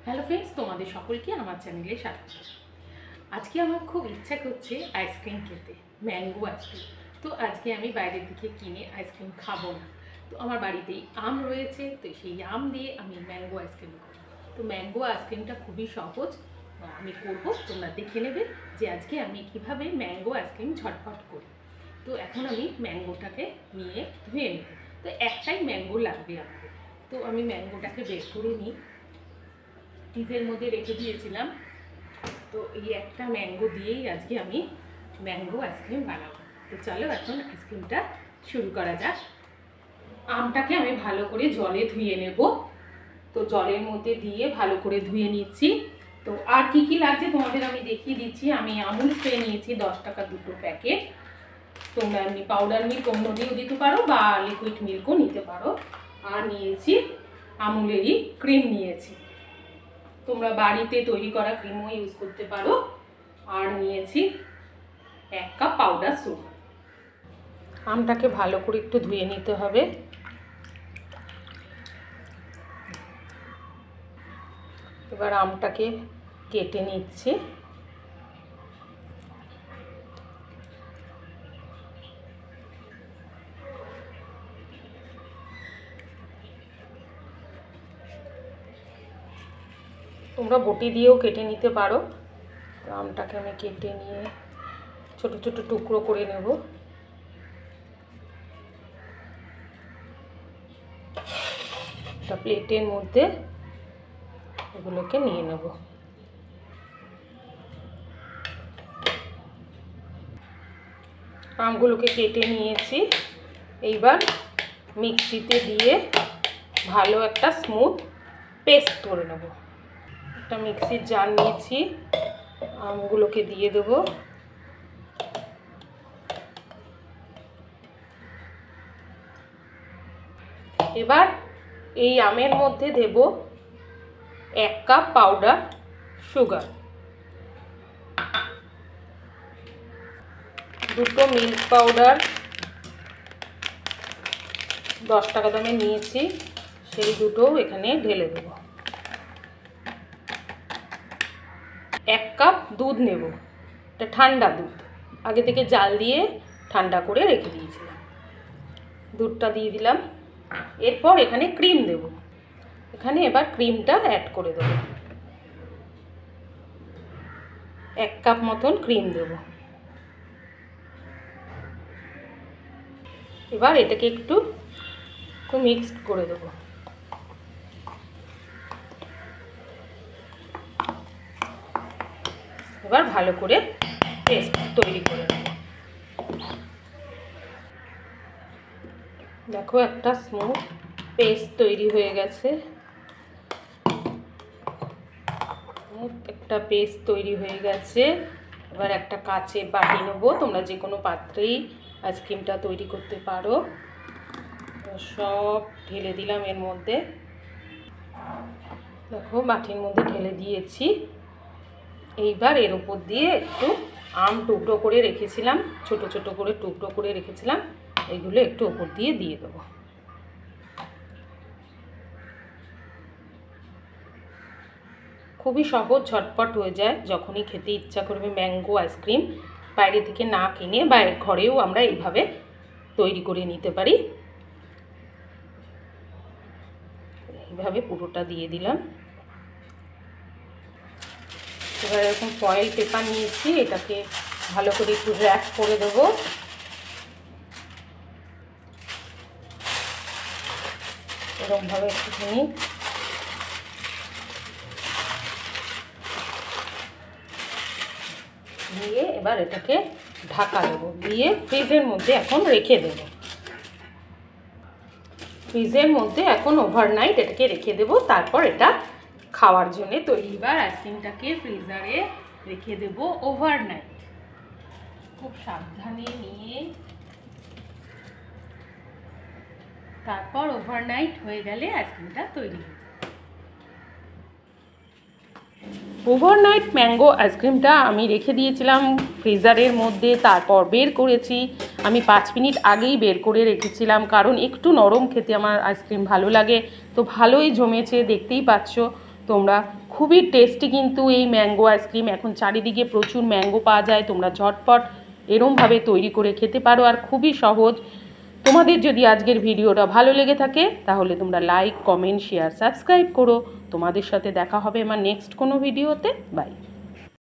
Hello friends, তোমাদের সকলকে আমার চ্যানেলে স্বাগত। আজকে আমার খুব ইচ্ছা করছে আইসক্রিম খেতে, ম্যাঙ্গো আইসক্রিম। তো আজকে আমি বাইরের দিকে কিনে আইসক্রিম খাবো না। তো আমার বাড়িতেই আম রয়েছে, তো সেই আম দিয়ে আমি ম্যাঙ্গো আইসক্রিম করব। তো ম্যাঙ্গো আইসক্রিমটা খুবই সহজ, আমি করব, তোমরা দেখে নেবে যে আজকে আমি কিভাবে ম্যাঙ্গো আইসক্রিম ঝটপট করি। তো এখন আমি ম্যাঙ্গোটাকে নিয়ে ধুয়ে নেব। তো একটাই ম্যাঙ্গো লাগবে আমাকে। তো আমি ম্যাঙ্গোটাকে বের করে নিই, ফ্রিজের মধ্যে রেখে দিয়েছিলাম। তো এই একটা ম্যাঙ্গো দিয়েই আজকে আমি ম্যাঙ্গো আইসক্রিম বানাবো। তো চলো এখন আইসক্রিমটা শুরু করা যাক। আমটাকে আমি ভালো করে জলে ধুয়ে নেব। তো জলের মধ্যে দিয়ে ভালো করে ধুয়ে নিচ্ছি। তো আর কি কি লাগছে তোমাদের আমি দেখিয়ে দিচ্ছি। আমি আমুল স্প্রে নিয়েছি 10 টাকা দুটো প্যাকেট। তোমরা এমনি পাউডার মিল্ক অন্য দিয়েও দিতে পারো বা লিকুইড মিল্কও নিতে পারো। আর নিয়েছি আমুলেরই ক্রিম নিয়েছি, তোমরা বাড়িতে তৈরি করা ক্রিমও ইউজ করতে পারো। আর নিয়েছি 1 কাপ পাউডার সুগার। আমটাকে ভালো করে একটু ধুয়ে নিতে হবে। এবার আমটাকে কেটে নিচ্ছি। তোমরা বটি দিয়েও কেটে নিতে পারো। আমটাকে আমি কেটে নিয়ে ছোট ছোট টুকরো করে নেব। একটা প্লেটের মধ্যে এগুলোকে নিয়ে নেব। আমগুলোকে কেটে নিয়েছি। এইবার মিক্সিতে দিয়ে ভালো একটা স্মুথ পেস্ট করে নেব। একটা মিক্সির জার নিয়েছি, আমগুলোকে দিয়ে দেব। এবার এই আমের মধ্যে দেব 1 কাপ পাউডার সুগার, দুটো মিল্ক পাউডার 10 টাকা দামে নিয়েছি, সেই দুটো এখানে ঢেলে দেব। 1 কাপ দুধ নেব, এটা ঠান্ডা দুধ, আগে থেকে জাল দিয়ে ঠান্ডা করে রেখে দিয়েছিলাম। দুধটা দিয়ে দিলাম। এরপর এখানে ক্রিম দেব। এখানে এবার ক্রিমটা অ্যাড করে দেব। 1 কাপ মতন ক্রিম দেব। এবার এটাকে একটু মিক্স করে দেব। এবার ভালো করে পেস্ট তৈরি করে নেব। দেখো একটা স্মুথ পেস্ট তৈরি হয়ে গেছে। একটা পেস্ট তৈরি হয়ে গেছে। এবার একটা কাচের বাটি নেবো, তোমরা যে কোনো পাত্রেই আইসক্রিমটা তৈরি করতে পারো। সব ঢেলে দিলাম এর মধ্যে। দেখো বাটির মধ্যে ঢেলে দিয়েছি। এইবার এর উপর দিয়ে একটু আম টুকরো করে রেখেছিলাম, ছোট ছোট করে টুকরো করে রেখেছিলাম, এইগুলো একটু উপর দিয়ে দেবো। খুবই সহজ, ঝটপট হয়ে যায়। যখনই খেতে ইচ্ছা করবে ম্যাঙ্গো আইসক্রিম, বাইরে থেকে না কিনে বা ঘরেও আমরা এইভাবে তৈরি করে নিতে পারি। এইভাবে পুরোটা দিয়ে দিলাম। এবার এরকম ফয়েল পেপার নিয়েছি, এটাকে ভালো করে একটু র্যাপ করে দেবো। এরকমভাবে একটুখানি দিয়ে এবার এটাকে ঢাকা দেবো, দিয়ে ফ্রিজের মধ্যে এখন রেখে দেব। ফ্রিজের মধ্যে এখন ওভারনাইট এটাকে রেখে দেব, তারপর এটা খাওয়ার জন্য তৈরি। এবার আইসক্রিমটাকে ফ্রিজারে রেখে দেব ওভারনাইট। খুব সাবধানে নিয়ে তারপর ওভারনাইট হয়ে গেলে আইসক্রিমটা তৈরি হবে। ওভারনাইট ম্যাঙ্গো আইসক্রিমটা আমি রেখে দিয়েছিলাম ফ্রিজারের মধ্যে, তারপর বের করেছি। আমি 5 মিনিট আগেই বের করে রেখেছিলাম, কারণ একটু নরম খেতে আমার আইসক্রিম ভালো লাগে। তো ভালোই জমেছে, দেখতেই পাচ্ছ। তোমরা খুবই টেস্টি কিন্তু এই ম্যাঙ্গো আইসক্রিম। এখন চারিদিকে প্রচুর ম্যাঙ্গো পাওয়া যায়, তোমরা ঝটপট এরমভাবে তৈরি করে খেতে পারো আর খুবই সহজ। তোমাদের যদি আজকের ভিডিওটা ভালো লেগে থাকে তাহলে তোমরা লাইক, কমেন্ট, শেয়ার, সাবস্ক্রাইব করো। তোমাদের সাথে দেখা হবে আমার নেক্সট কোনো ভিডিওতে। বাই।